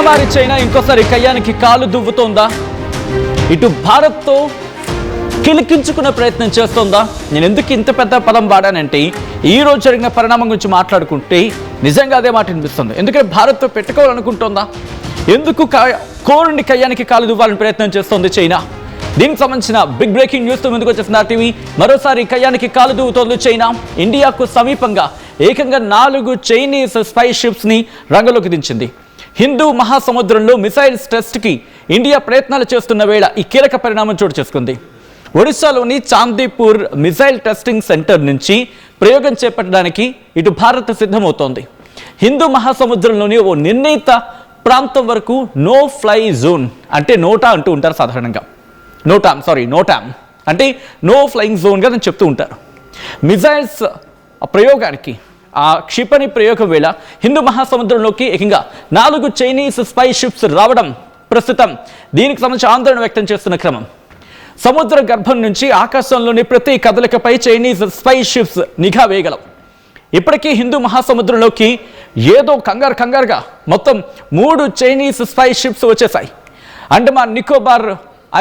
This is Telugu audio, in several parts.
మరోసారి చైనా ఇంకోసారి కయ్యానికి కాలు దువ్వుతోందా? ఇటు భారత్తో కిలికించుకునే ప్రయత్నం చేస్తోందా? నేను ఎందుకు ఇంత పెద్ద పదం వాడానంటే ఈ రోజు జరిగిన పరిణామం గురించి మాట్లాడుకుంటే నిజంగా అదే మాట అనిపిస్తుంది. ఎందుకంటే భారత్తో పెట్టుకోవాలనుకుంటోందా? ఎందుకు కోరుండి కయ్యానికి కాలు దువ్వాలని ప్రయత్నం చేస్తోంది చైనా? దీనికి సంబంధించిన బిగ్ బ్రేకింగ్ న్యూస్తో ముందుకు వచ్చేసిన టీవీ. మరోసారి కయ్యానికి కాలు దువ్వుతోంది చైనా. ఇండియాకు సమీపంగా ఏకంగా 4 చైనీస్ స్పై షిప్స్ ని రంగంలోకి దించింది. హిందూ మహాసముద్రంలో మిసైల్స్ టెస్ట్కి ఇండియా ప్రయత్నాలు చేస్తున్న వేళ ఈ కీలక పరిణామం చోటు చేసుకుంది. ఒడిశాలోని చాందీపూర్ మిసైల్ టెస్టింగ్ సెంటర్ నుంచి ప్రయోగం చేపట్టడానికి ఇటు భారత్ సిద్ధమవుతోంది. హిందూ మహాసముద్రంలోని ఓ నిర్ణీత ప్రాంతం వరకు నో ఫ్లై జోన్ అంటే నోటా అంటూ ఉంటారు సాధారణంగా. నోటామ్ అంటే నో ఫ్లయింగ్ జోన్గా నేను చెప్తూ ఉంటారు. మిసైల్స్ ప్రయోగానికి ఆ క్షిపణి ప్రయోగం వేళ హిందూ మహాసముద్రంలోకి ఏకంగా 4 చైనీస్ స్పై షిప్స్ రావడం ప్రస్తుతం దీనికి సంబంధించి ఆందోళన వ్యక్తం చేస్తున్న క్రమం. సముద్ర గర్భం నుంచి ఆకాశంలోని ప్రతి కదలికపై చైనీస్ స్పై షిప్స్ నిఘా వేయగలవు. ఇప్పటికీ హిందూ మహాసముద్రంలోకి ఏదో కంగారుగా మొత్తం 3 చైనీస్ స్పై షిప్స్ వచ్చేసాయి. అండమాన్ నికోబార్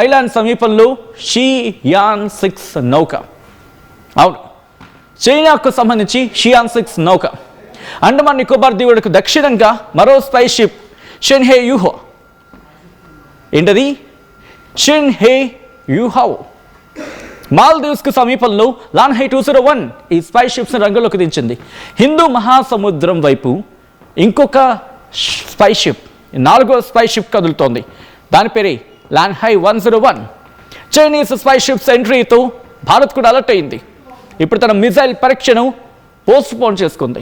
ఐలాండ్ సమీపంలో షియాన్ 6 నౌక. అవును, చైనాకు సంబంధించి షియాన్ 6 నౌక. అండమాన్ నికోబార్ దీవులకు దక్షిణంగా మరో స్పై షిప్ షెన్హే యూహో. ఏంటది? షెన్హే యూహో. మాల్దీవ్స్కు సమీపంలో లాన్హై 201 ఈ స్పై షిప్స్ రంగంలోకి దించింది. హిందూ మహాసముద్రం వైపు ఇంకొక స్పై షిప్, 4వ స్పై షిప్ కదులుతోంది. దాని పేరే లాన్హై 101. చైనీస్ స్పై షిప్స్ ఎంట్రీతో భారత్ కూడా అలర్ట్ అయింది. ఇప్పుడు తన మిసైల్ పరీక్షను పోస్ట్ పోన్ చేసుకుంది.